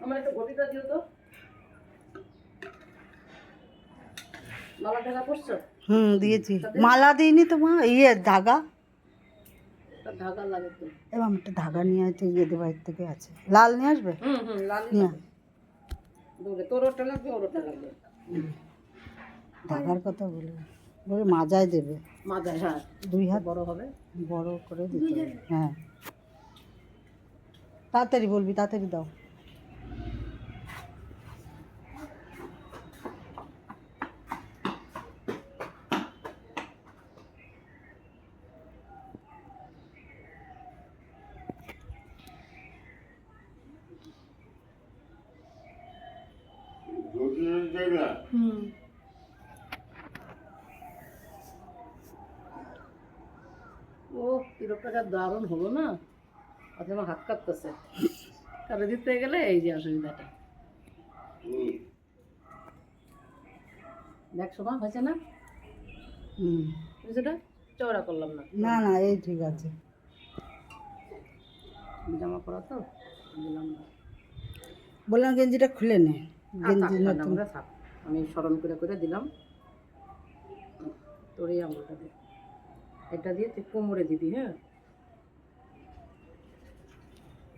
আমার একটা ঘটিটা দিও তো। মালা ঢাকা পড়ছো? দিয়েছি। মালা দিইনি তো মা, ধাগা। ঢাকা লাগে তো। এবার আমি একটা ধাগা নিয়ে আছে, ইয়েদের বাড়ির থেকে আছে। লাল নিয়ে আসবে? লাল নিয়ে দূরে তোর ওটা লাগবে, ওর ওটা লাগবে। ধাগার কথা বলে মাজায় দেবে। মাজায়, হ্যাঁ। 2 হাত বড় হবে, বড় করে দিতে হবে। হ্যাঁ, তাড়াতাড়ি বলবি, তাড়াতাড়ি দাও। ও তিরকটা দারুণ হলো না। আচ্ছা, আমার হাত কাঁপতেছে। কারো দিতে গেলে এই যে অসুবিধাটা। দেখ শোভা, হয়েছে না? বুঝেটা চওড়া করলাম না। না না, এই ঠিক আছে। জামা পরা তো দিলাম না। বললাম গেঞ্জিটা খুলে নে। গেঞ্জি নতুন। আমি স্মরণ করে করে দিলাম। তোর এই আঙুলটা দে, এটা দিয়ে তুই কোমরে দিবি। হ্যাঁ,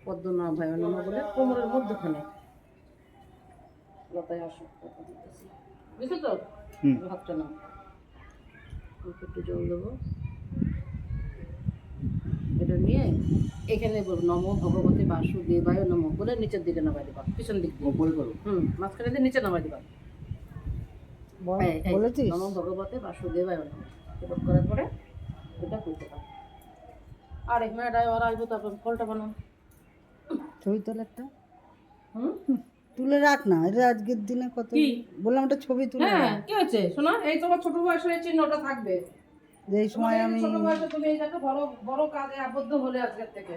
পদ্ম না ভাই অন্য বলে কোমরের মধ্যখানে লতায় আসো। বুঝছো তো? হাতটা নাও, একটু জল দেবো। এটা নিয়ে এখানে নমো ভগবতী বাসুদেবায় নমো বলে নিচের দিকে নামাই দিবা, পিছন দিক দিয়ে বলে করো। মাঝখানে দিয়ে নিচে নামাই দিবা। বলেছিস? নমো ভগবতী বাসুদেবায় নমো এটা করার পরে এটা করতে পারো। আর এক মিনিট আর আসবো, তারপর ফলটা বানাও। ছবি তোলা একটা তুলে রাখ না, এটা আজকের দিনে কত। বললাম একটা ছবি তুলে। হ্যাঁ, কি হয়েছে শোনা, এই তোমার ছোট বয়সের চিহ্নটা থাকবে। যেই সময় আমি ছোট বয়সে তুমি এই একটা বড় বড় কাজে আবদ্ধ হলে আজকের থেকে।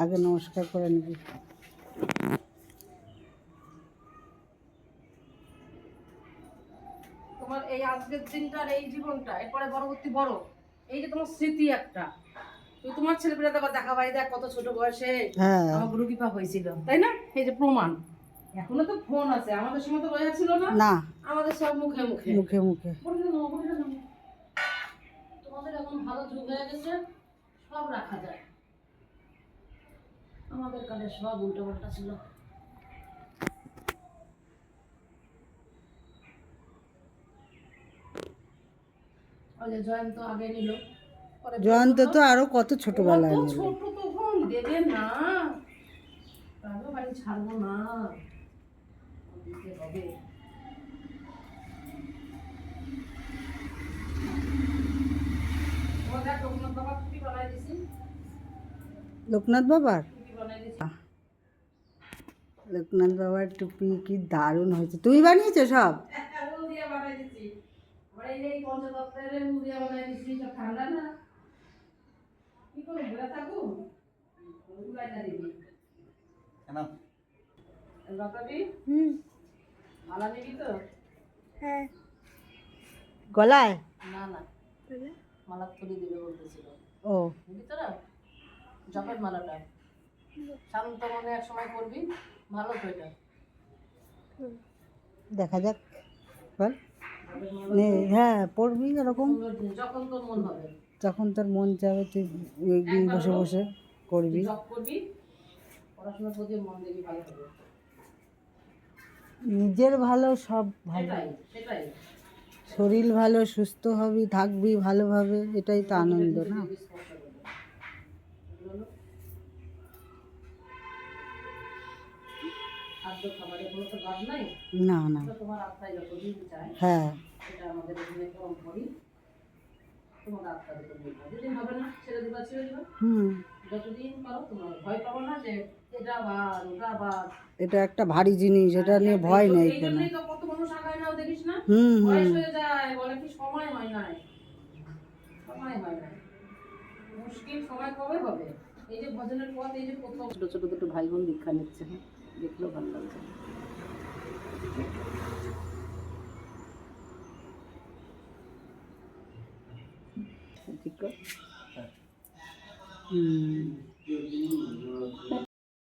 আগে নমস্কার করে নিবি। তোমার এই আজকের দিনটার এই জীবনটা এরপরে পরবর্তী বড় এই যে তোমার স্মৃতি একটা, তুই তোমার ছেলেপেলে আবার দেখা ভাই দেখ কত ছোট বয়সে আমার গুরু কৃপা হয়েছিল, তাই না? এই যে প্রমাণ। এখনো তো ফোন আছে, আমাদের সময় তো রয়া ছিল না। না, আমাদের সব মুখে মুখে মুখে মুখে। তোমাদের এখন ভালো যুগ হয়ে গেছে, সব রাখা যায়। আমাদের কালে সব উল্টো পাল্টা ছিল। জয়ন্ত আগে নিল, জয়ন্ত তো আরো কত ছোটবেলায় নিল। ছোট তখন দেবে না, তারপর বাড়ি ছাড়বো না, দিতে হবে। লোকনাথ বাবার লোকনাথ বাবার টুপি কি দারুণ হয়েছে। তুমি বানিয়েছো সব? ঠান্ডা না, কি করে ঘুরে থাকবো? মালা নিবি তো? হ্যাঁ। গলায়? না না, মালা খুলে দিবে বলতেছিল। ও, বুঝলি তোরা জপের মালাটা শান্ত মনে এক সময় করবি, ভালো তো এটা। দেখা যাক বল। হ্যাঁ, পড়বি এরকম যখন তোর মন হবে, যখন তোর মন যাবে তুই বসে বসে করবি। জপ করবি, পড়াশোনার প্রতি মন দিবি, ভালো হবে। নিজের ভালো, সব ভালো। সেটাই শরীর ভালো, সুস্থ হবি, থাকবি ভালোভাবে, এটাই তো আনন্দ না? না না, তোমার আত্মায় যতদিন চায়, হ্যাঁ, সেটা আমাদের এখানে কম করি। তোমার আত্মা যেদিন হবে না ছেড়ে দিবা, ছেড়ে দিবা। যতদিন পারো তোমার ভয় পাবো না যে এটা আবার ওটা আবার। এটা একটা ভারী জিনিস, এটা নিয়ে ভয় নেই কেন। কত মানুষ আগায় নাও দেখিস না, বয়স হয়ে যায় বলে কি সময় হয় নাই, সময় হয় নাই। ঠিক সময় কবে হবে? এই যে ভজনের পথ, এই যে প্রথম ছোট ছোট দুটো ভাই বোন দীক্ষা নিচ্ছে, দেখলেও ভালো লাগছে। ঠিক আছে।